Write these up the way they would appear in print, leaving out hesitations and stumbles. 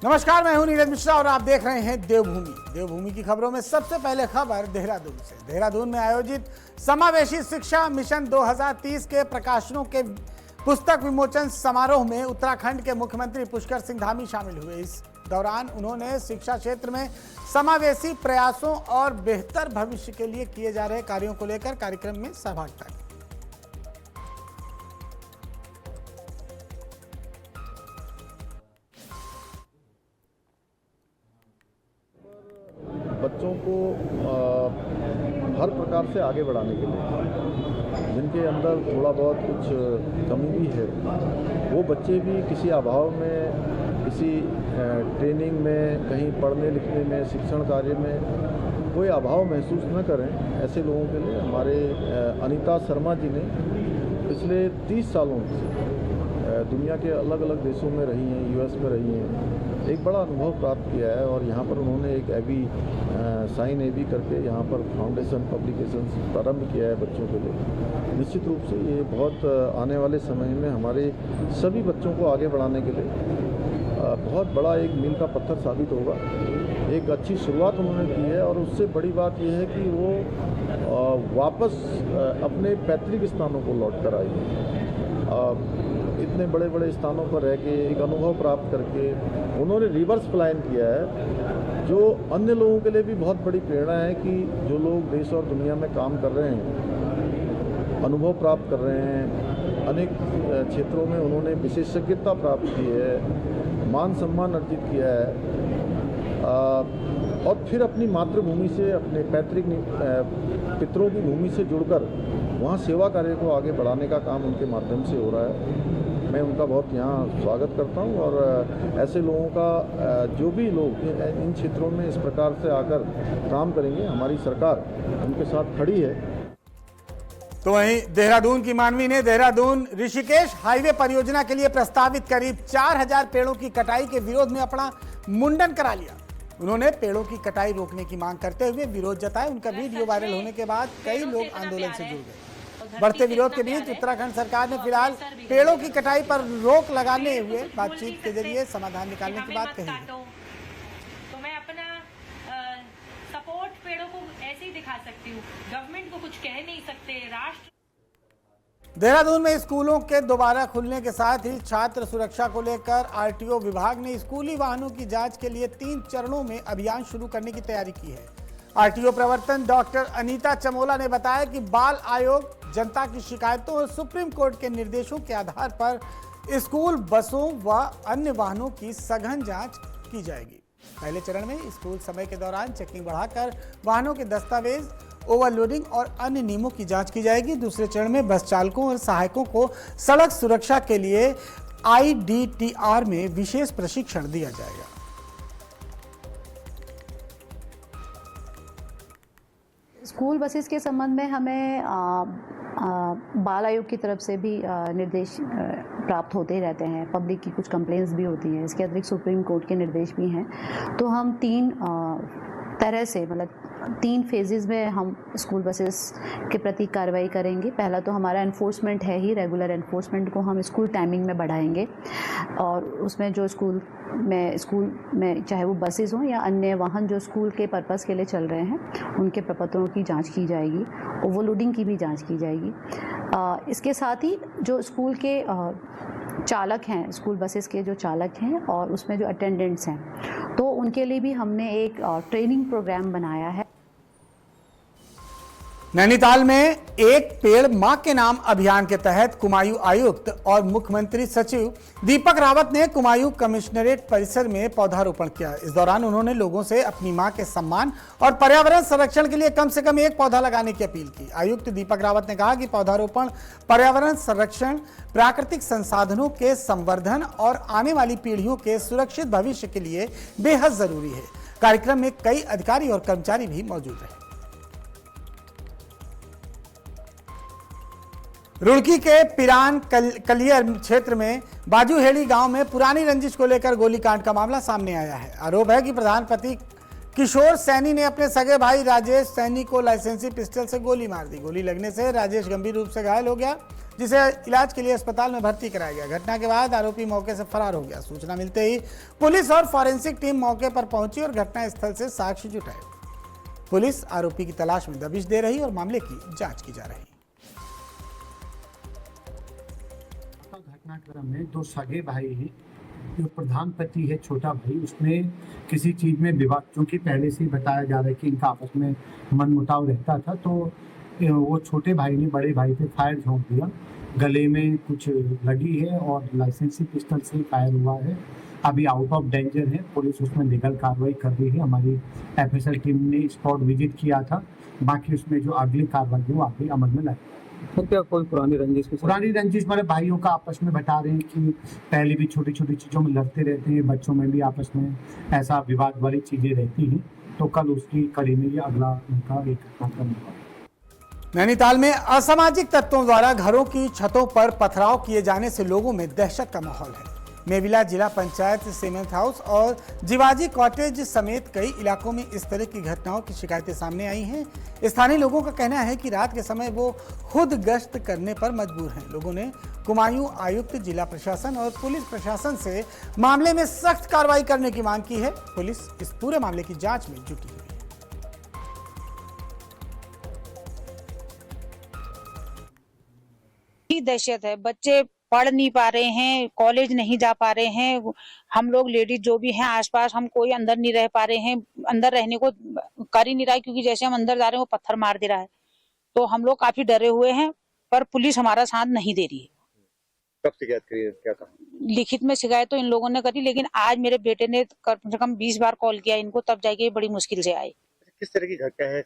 नमस्कार, मैं हूं नीरज मिश्रा और आप देख रहे हैं देवभूमि। देवभूमि की खबरों में सबसे पहले खबर देहरादून से। देहरादून में आयोजित समावेशी शिक्षा मिशन 2030 के प्रकाशनों के पुस्तक विमोचन समारोह में उत्तराखंड के मुख्यमंत्री पुष्कर सिंह धामी शामिल हुए। इस दौरान उन्होंने शिक्षा क्षेत्र में समावेशी प्रयासों और बेहतर भविष्य के लिए किए जा रहे कार्यों को लेकर कार्यक्रम में सहभागिता की। बच्चों को हर प्रकार से आगे बढ़ाने के लिए जिनके अंदर थोड़ा बहुत कुछ कमी भी है, वो बच्चे भी किसी अभाव में, किसी ट्रेनिंग में, कहीं पढ़ने लिखने में, शिक्षण कार्य में कोई अभाव महसूस न करें। ऐसे लोगों के लिए हमारे अनीता शर्मा जी ने पिछले 30 सालों से दुनिया के अलग अलग देशों में रही हैं, यूएस में रही हैं, एक बड़ा अनुभव प्राप्त किया है और यहाँ पर उन्होंने एक साइन एबी करके यहाँ पर फाउंडेशन पब्लिकेशंस प्रारंभ किया है बच्चों के लिए। निश्चित रूप से ये बहुत आने वाले समय में हमारे सभी बच्चों को आगे बढ़ाने के लिए बहुत बड़ा एक मील का पत्थर साबित होगा। एक अच्छी शुरुआत उन्होंने की है और उससे बड़ी बात यह है कि वो वापस अपने पैतृक स्थानों को लौट कर आई है। इतने बड़े बड़े स्थानों पर रह के एक अनुभव प्राप्त करके उन्होंने रिवर्स प्लान किया है, जो अन्य लोगों के लिए भी बहुत बड़ी प्रेरणा है कि जो लोग देश और दुनिया में काम कर रहे हैं, अनुभव प्राप्त कर रहे हैं, अनेक क्षेत्रों में उन्होंने विशेषज्ञता प्राप्त की है, मान सम्मान अर्जित किया है और फिर अपनी मातृभूमि से, अपने पैतृक पितरों की भूमि से जुड़कर वहाँ सेवा कार्य को आगे बढ़ाने का काम उनके माध्यम से हो रहा है। मैं उनका बहुत यहाँ स्वागत करता हूँ और ऐसे लोगों का जो भी लोग इन क्षेत्रों में इस प्रकार से आकर काम करेंगे, हमारी सरकार उनके साथ खड़ी है। तो वहीं देहरादून की मानवी ने देहरादून ऋषिकेश हाईवे परियोजना के लिए प्रस्तावित करीब 4000 पेड़ों की कटाई के विरोध में अपना मुंडन करा लिया। उन्होंने पेड़ों की कटाई रोकने की मांग करते हुए विरोध जताया। उनका वीडियो वायरल होने के बाद कई लोग आंदोलन से जुड़ गए। बढ़ते विरोध के बीच उत्तराखंड सरकार ने फिलहाल पेड़ों की कटाई पर रोक लगाने हुए बातचीत के जरिए समाधान निकालने की बात कही है। तो मैं अपना सपोर्ट पेड़ों को ऐसे ही दिखा सकती हूँ, गवर्नमेंट को कुछ कह नहीं सकते। राष्ट्र देहरादून में स्कूलों के दोबारा खुलने के साथ ही छात्र सुरक्षा को लेकर आरटीओ विभाग ने स्कूली वाहनों की जांच के लिए 3 चरणों में अभियान शुरू करने की तैयारी की है। आरटीओ प्रवर्तन डॉक्टर अनीता चमोला ने बताया कि बाल आयोग जनता की शिकायतों और सुप्रीम कोर्ट के निर्देशों के आधार पर स्कूल बसों व अन्य वाहनों की सघन जांच की जाएगी। पहले चरण में स्कूल समय के दौरान चेकिंग बढ़ाकर वाहनों के दस्तावेज, ओवरलोडिंग और अन्य नियमों की जांच की जाएगी। दूसरे चरण में बस चालकों और सहायकों को सड़क सुरक्षा के लिए IDTR में विशेष प्रशिक्षण दिया जाएगा। स्कूल बसेस के संबंध में हमें बाल आयोग की तरफ से भी निर्देश प्राप्त होते रहते हैं। पब्लिक की कुछ कंप्लेंट्स भी होती हैं। इसके अतिरिक्त सुप्रीम कोर्ट के निर्देश भी हैं। तो हम 3 तरह से, मतलब 3 फेजेस में हम स्कूल बसेस के प्रति कार्रवाई करेंगे। पहला तो हमारा एनफोर्समेंट है ही, रेगुलर एनफोर्समेंट को हम स्कूल टाइमिंग में बढ़ाएंगे और उसमें जो स्कूल में चाहे वो बसेस हों या अन्य वाहन जो स्कूल के पर्पस के लिए चल रहे हैं, उनके प्रपत्रों की जांच की जाएगी, ओवरलोडिंग की भी जांच की जाएगी। इसके साथ ही जो स्कूल के चालक हैं, स्कूल बसेस के जो चालक हैं और उसमें जो अटेंडेंट्स हैं, तो उनके लिए भी हमने एक ट्रेनिंग प्रोग्राम बनाया है। नैनीताल में एक पेड़ मां के नाम अभियान के तहत कुमायूं आयुक्त और मुख्यमंत्री सचिव दीपक रावत ने कुमायूं कमिश्नरेट परिसर में पौधारोपण किया। इस दौरान उन्होंने लोगों से अपनी मां के सम्मान और पर्यावरण संरक्षण के लिए कम से कम 1 पौधा लगाने की अपील की। आयुक्त दीपक रावत ने कहा कि पौधारोपण पर्यावरण संरक्षण, प्राकृतिक संसाधनों के संवर्धन और आने वाली पीढ़ियों के सुरक्षित भविष्य के लिए बेहद जरूरी है। कार्यक्रम में कई अधिकारी और कर्मचारी भी मौजूद रहे। रुड़की के पिरान कलियर क्षेत्र में बाजूहेड़ी गांव में पुरानी रंजिश को लेकर गोलीकांड का मामला सामने आया है। आरोप है कि प्रधान पति किशोर सैनी ने अपने सगे भाई राजेश सैनी को लाइसेंसी पिस्टल से गोली मार दी। गोली लगने से राजेश गंभीर रूप से घायल हो गया, जिसे इलाज के लिए अस्पताल में भर्ती कराया गया। घटना के बाद आरोपी मौके से फरार हो गया। सूचना मिलते ही पुलिस और फॉरेंसिक टीम मौके पर पहुंची और घटनास्थल से साक्ष्य जुटाए। पुलिस आरोपी की तलाश में दबिश दे रही और मामले की जांच की जा रही। घटनाक्रम में दो सगे भाई हैं। जो प्रधान पति है छोटा भाई, उसमें किसी चीज़ में विवाद, क्योंकि पहले से ही बताया जा रहा है कि इनका आपस में मनमुटाव रहता था, तो वो छोटे भाई ने बड़े भाई पे फायर झोंक दिया। गले में कुछ लगी है और लाइसेंसी पिस्टल से फायर हुआ है। अभी आउट ऑफ डेंजर है। पुलिस उसमें लीगल कार्रवाई कर रही है। हमारी एफएसएल टीम ने स्पॉट विजिट किया था। बाकी उसमें जो अगली कार्रवाई है वो आगे अमल में लाई। तो क्या कोई पुरानी रंजिश मेरे भाइयों का आपस में बता रहे हैं कि पहले भी छोटी छोटी चीज़ों में लड़ते रहते हैं, बच्चों में भी आपस में ऐसा विवाद वाली चीज़ें रहती हैं। तो कल उसकी कड़ी में ये अगला उनका एक घटनाक्रम हुआ। नैनीताल में असामाजिक तत्वों द्वारा घरों की छतों पर पथराव किए जाने से लोगों में दहशत का माहौल है। मेविला जिला पंचायत सीमेंट हाउस और जिवाजी कॉटेज समेत कई इलाकों में इस तरह की घटनाओं की शिकायतें सामने आई हैं। स्थानीय लोगों का कहना है कि रात के समय वो खुद गश्त करने पर मजबूर हैं। लोगों ने कुमायूं आयुक्त, जिला प्रशासन और पुलिस प्रशासन से मामले में सख्त कार्रवाई करने की मांग की है। पुलिस इस पूरे मामले की जांच में जुटी हुई है। दहशत है, बच्चे पढ़ नहीं पा रहे हैं, कॉलेज नहीं जा पा रहे हैं। हम लोग लेडीज जो भी हैं आसपास, हम कोई अंदर नहीं रह पा रहे हैं। अंदर रहने को कर ही नहीं रहा है, क्योंकि जैसे हम अंदर जा रहे हैं वो पत्थर मार दे रहा है। तो हम लोग काफी डरे हुए हैं, पर पुलिस हमारा साथ नहीं दे रही है। कब शिकायत करी है, क्या कहा? लिखित में शिकायत तो इन लोगों ने करी, लेकिन आज मेरे बेटे ने कम से कम 20 बार कॉल किया इनको, तब जाके बड़ी मुश्किल से आए। किस तरह की घटना है,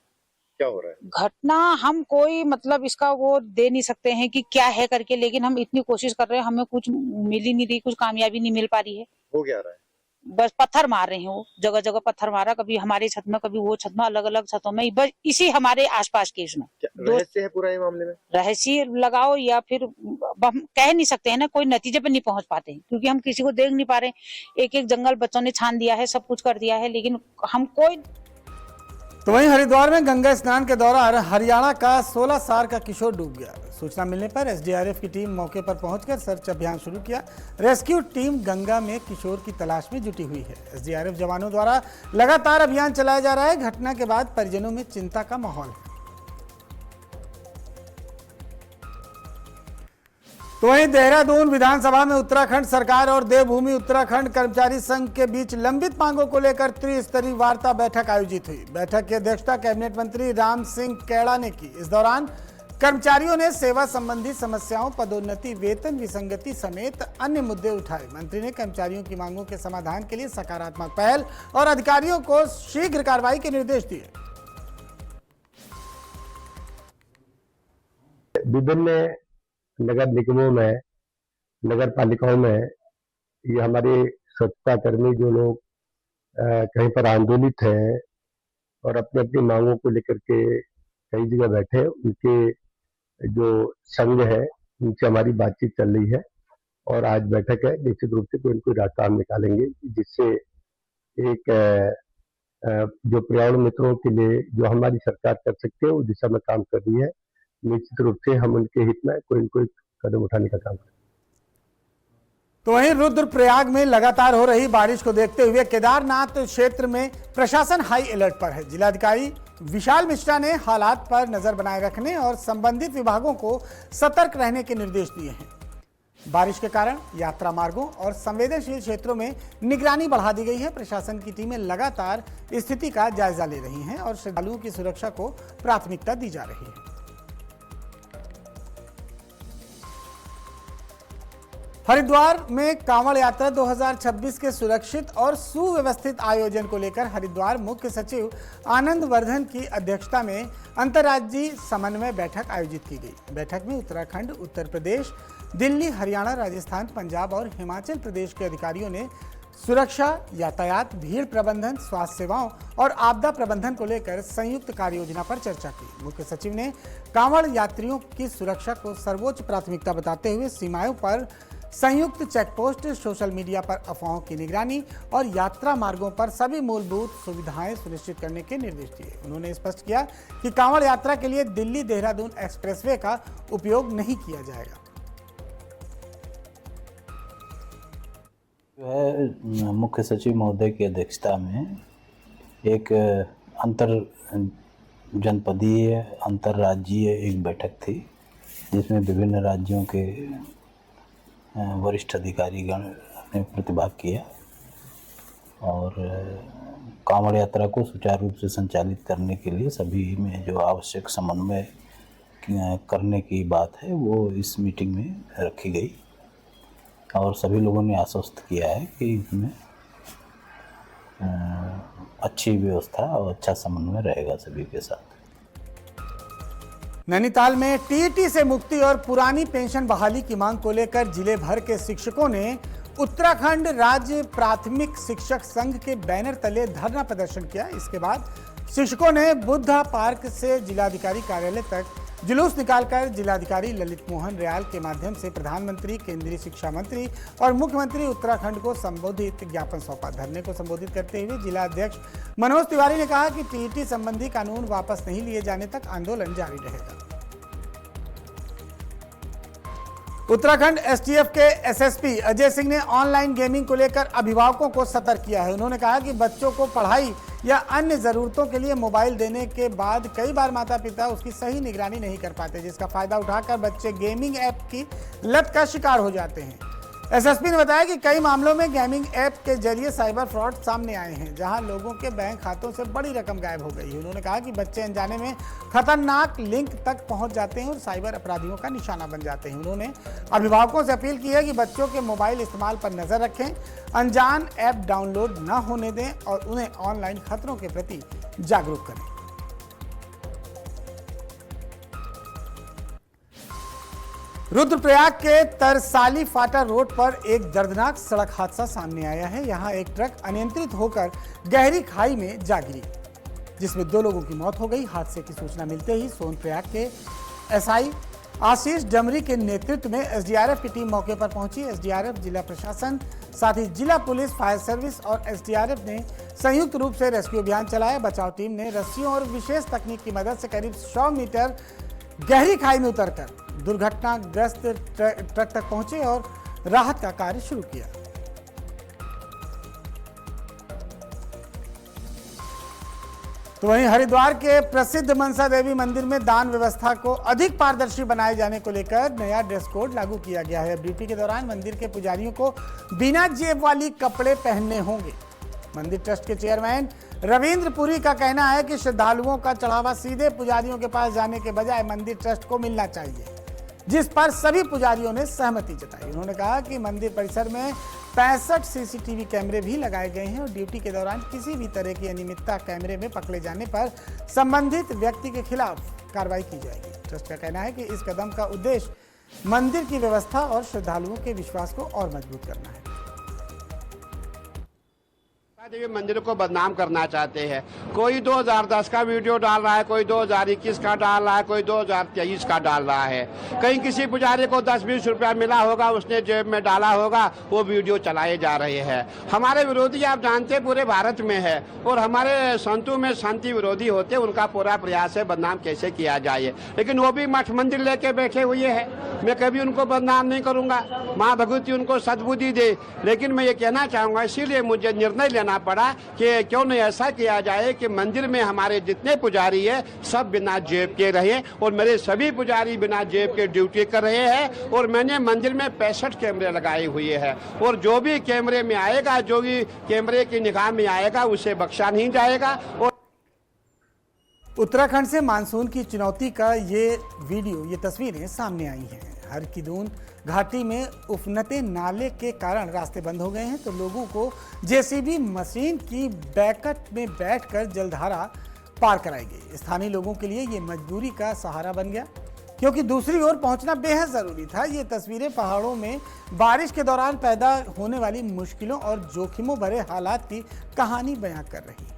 क्या हो रहा है? घटना हम कोई मतलब इसका वो दे नहीं सकते हैं कि क्या है करके, लेकिन हम इतनी कोशिश कर रहे हैं, हमें कुछ मिल ही नहीं रही, कुछ कामयाबी नहीं मिल पा रही है। हो क्या रहा है? बस पत्थर मार रहे हैं, वो जगह जगह पत्थर मारा, कभी हमारी छत में कभी वो छत में, अलग अलग छतों में, बस इसी हमारे आसपास के इसमें रहस्य है पूरा ये मामले में। रहस्य लगाओ या फिर हम कह नहीं सकते हैं ना, कोई नतीजे पे नहीं पहुंच पाते हैं, क्योंकि हम किसी को देख नहीं पा रहे। एक एक जंगल बच्चों ने छान दिया है, सब कुछ कर दिया है, लेकिन हम कोई। तो वहीं हरिद्वार में गंगा स्नान के दौरान हरियाणा का 16 साल का किशोर डूब गया। सूचना मिलने पर एसडीआरएफ की टीम मौके पर पहुंचकर सर्च अभियान शुरू किया। रेस्क्यू टीम गंगा में किशोर की तलाश में जुटी हुई है। एसडीआरएफ जवानों द्वारा लगातार अभियान चलाया जा रहा है। घटना के बाद परिजनों में चिंता का माहौल है। तो वहीं देहरादून विधानसभा में उत्तराखंड सरकार और देवभूमि उत्तराखंड कर्मचारी संघ के बीच लंबित मांगों को लेकर त्रिस्तरीय वार्ता बैठक आयोजित हुई। बैठक की अध्यक्षता कैबिनेट मंत्री राम सिंह कैड़ा ने की। इस दौरान कर्मचारियों ने सेवा संबंधी समस्याओं, पदोन्नति, वेतन विसंगति समेत अन्य मुद्दे उठाए। मंत्री ने कर्मचारियों की मांगों के समाधान के लिए सकारात्मक पहल और अधिकारियों को शीघ्र कार्रवाई के निर्देश दिए। विभिन्न नगर निगमों में, नगर पालिकाओं में ये हमारे स्वच्छता कर्मी जो लोग कहीं पर आंदोलित हैं और अपनी अपनी मांगों को लेकर के कई जगह बैठे, उनके जो संघ है उनसे हमारी बातचीत चल रही है और आज बैठक है। निश्चित रूप से कोई इनको रास्ता हम निकालेंगे, जिससे एक जो पर्यावरण मित्रों के लिए जो हमारी सरकार कर सकती है, वो दिशा में काम कर रही है। निश्चित रूप से हम उनके हित में कोई न कोई कदम उठाने का काम करें। तो वहीं रुद्रप्रयाग में लगातार हो रही बारिश को देखते हुए केदारनाथ क्षेत्र में प्रशासन हाई अलर्ट पर है। जिलाधिकारी विशाल मिश्रा ने हालात पर नजर बनाए रखने और संबंधित विभागों को सतर्क रहने के निर्देश दिए हैं। बारिश के कारण यात्रा मार्गों और संवेदनशील क्षेत्रों में निगरानी बढ़ा दी गई है। प्रशासन की टीमें लगातार स्थिति का जायजा ले रही हैं और श्रद्धालुओं की सुरक्षा को प्राथमिकता दी जा रही है। हरिद्वार में कांवड़ यात्रा 2026 के सुरक्षित और सुव्यवस्थित आयोजन को लेकर हरिद्वार मुख्य सचिव आनंद वर्धन की अध्यक्षता में अंतर्राज्यीय समन्वय बैठक आयोजित की गई। बैठक में उत्तराखंड, उत्तर प्रदेश, दिल्ली, हरियाणा, राजस्थान, पंजाब और हिमाचल प्रदेश के अधिकारियों ने सुरक्षा, यातायात, भीड़ प्रबंधन, स्वास्थ्य सेवाओं और आपदा प्रबंधन को लेकर संयुक्त कार्य योजना पर चर्चा की। मुख्य सचिव ने कांवड़ यात्रियों की सुरक्षा को सर्वोच्च प्राथमिकता बताते हुए सीमाओं पर संयुक्त चेकपोस्ट, सोशल मीडिया पर अफवाहों की निगरानी और यात्रा मार्गों पर सभी मूलभूत सुविधाएं सुनिश्चित करने के निर्देश दिए। उन्होंने स्पष्ट किया कि कांवड़ यात्रा के लिए दिल्ली देहरादून एक्सप्रेसवे का उपयोग नहीं किया जाएगा। मुख्य सचिव महोदय की अध्यक्षता में एक अंतर जनपदीय अंतर्राज्यीय एक बैठक थी, जिसमें विभिन्न राज्यों के वरिष्ठ अधिकारीगण ने प्रतिभाग किया और कांवड़ यात्रा को सुचारू रूप से संचालित करने के लिए सभी में जो आवश्यक समन्वय करने की बात है वो इस मीटिंग में रखी गई और सभी लोगों ने आश्वस्त किया है कि इसमें अच्छी व्यवस्था और अच्छा समन्वय रहेगा सभी के साथ। नैनीताल में टीईटी से मुक्ति और पुरानी पेंशन बहाली की मांग को लेकर जिले भर के शिक्षकों ने उत्तराखंड राज्य प्राथमिक शिक्षक संघ के बैनर तले धरना प्रदर्शन किया। इसके बाद शिक्षकों ने बुद्धा पार्क से जिलाधिकारी कार्यालय तक जुलूस निकालकर जिलाधिकारी ललित मोहन रियाल के माध्यम से प्रधानमंत्री, केंद्रीय शिक्षा मंत्री और मुख्यमंत्री उत्तराखंड को संबोधित ज्ञापन सौंपा। धरने को संबोधित करते हुए जिला अध्यक्ष मनोज तिवारी ने कहा कि टीईटी संबंधी कानून वापस नहीं लिए जाने तक आंदोलन जारी रहेगा। उत्तराखंड एसटीएफ के एसएसपी अजय सिंह ने ऑनलाइन गेमिंग को लेकर अभिभावकों को सतर्क किया है। उन्होंने कहा कि बच्चों को पढ़ाई या अन्य जरूरतों के लिए मोबाइल देने के बाद कई बार माता पिता उसकी सही निगरानी नहीं कर पाते, जिसका फायदा उठाकर बच्चे गेमिंग ऐप की लत का शिकार हो जाते हैं। एसएसपी ने बताया कि कई मामलों में गेमिंग ऐप के जरिए साइबर फ्रॉड सामने आए हैं, जहां लोगों के बैंक खातों से बड़ी रकम गायब हो गई है। उन्होंने कहा कि बच्चे अनजाने में खतरनाक लिंक तक पहुंच जाते हैं और साइबर अपराधियों का निशाना बन जाते हैं। उन्होंने अभिभावकों से अपील की है कि बच्चों के मोबाइल इस्तेमाल पर नजर रखें, अनजान ऐप डाउनलोड न होने दें और उन्हें ऑनलाइन खतरों के प्रति जागरूक करें। रुद्रप्रयाग के तरसाली फाटा रोड पर एक दर्दनाक सड़क हादसा सामने आया है। यहां एक ट्रक अनियंत्रित होकर गहरी खाई में जा गिरी, जिसमें 2 लोगों की मौत हो गई। हादसे की सूचना मिलते ही सोनप्रयाग के एसआई आशीष डमरी के नेतृत्व में एसडीआरएफ की टीम मौके पर पहुंची। एसडीआरएफ, जिला प्रशासन, साथ ही जिला पुलिस, फायर सर्विस और एसडीआरएफ ने संयुक्त रूप से रेस्क्यू अभियान चलाया। बचाव टीम ने रस्सियों और विशेष तकनीक की मदद से करीब 100 मीटर गहरी खाई में उतरकर दुर्घटनाग्रस्त ट्रक तक पहुंचे और राहत का कार्य शुरू किया। तो वहीं हरिद्वार के प्रसिद्ध मनसा देवी मंदिर में दान व्यवस्था को अधिक पारदर्शी बनाए जाने को लेकर नया ड्रेस कोड लागू किया गया है। ड्यूटी के दौरान मंदिर के पुजारियों को बिना जेब वाली कपड़े पहनने होंगे। मंदिर ट्रस्ट के चेयरमैन रविंद्र पुरी का कहना है कि श्रद्धालुओं का चढ़ावा सीधे पुजारियों के पास जाने के बजाय मंदिर ट्रस्ट को मिलना चाहिए, जिस पर सभी पुजारियों ने सहमति जताई। उन्होंने कहा कि मंदिर परिसर में 65 सीसीटीवी कैमरे भी लगाए गए हैं और ड्यूटी के दौरान किसी भी तरह की अनियमितता कैमरे में पकड़े जाने पर संबंधित व्यक्ति के खिलाफ कार्रवाई की जाएगी। ट्रस्ट का कहना है कि इस कदम का उद्देश्य मंदिर की व्यवस्था और श्रद्धालुओं के विश्वास को और मजबूत करना है। देवी मंदिर को बदनाम करना चाहते हैं। कोई 2010 का वीडियो डाल रहा है, कोई 2021 का डाल रहा है, कोई 2023 का डाल रहा है। कहीं किसी पुजारी को 10-20 रुपया मिला होगा, उसने जेब में डाला होगा, वो वीडियो चलाए जा रहे हैं। हमारे विरोधी आप जानते पूरे भारत में है और हमारे संतों में शांति विरोधी होते, उनका पूरा प्रयास है बदनाम कैसे किया जाए, लेकिन वो भी मठ मंदिर लेके बैठे हुए हैं। मैं कभी उनको बदनाम नहीं करूंगा, माँ भगवती उनको सद्बुद्धि दे, लेकिन मैं ये कहना चाहूँगा, इसीलिए मुझे निर्णय लेना पड़ा कि क्यों नहीं ऐसा किया जाए कि मंदिर में हमारे जितने पुजारी है सब बिना जेब के रहे और मेरे सभी पुजारी बिना जेब के ड्यूटी कर रहे हैं। और मैंने मंदिर में 65 कैमरे लगाए हुए हैं और जो भी कैमरे में आएगा, जो भी कैमरे की निगाह में आएगा, उसे बख्शा नहीं जाएगा। और उत्तराखंड से मानसून की चुनौती का ये वीडियो, ये तस्वीरें सामने आई हैं। हर की दून घाटी में उफनते नाले के कारण रास्ते बंद हो गए हैं, तो लोगों को जेसीबी मशीन की बैकट में बैठकर जलधारा पार कराई गई। स्थानीय लोगों के लिए ये मजबूरी का सहारा बन गया, क्योंकि दूसरी ओर पहुंचना बेहद जरूरी था। ये तस्वीरें पहाड़ों में बारिश के दौरान पैदा होने वाली मुश्किलों और जोखिमों भरे हालात की कहानी बयां कर रही हैं।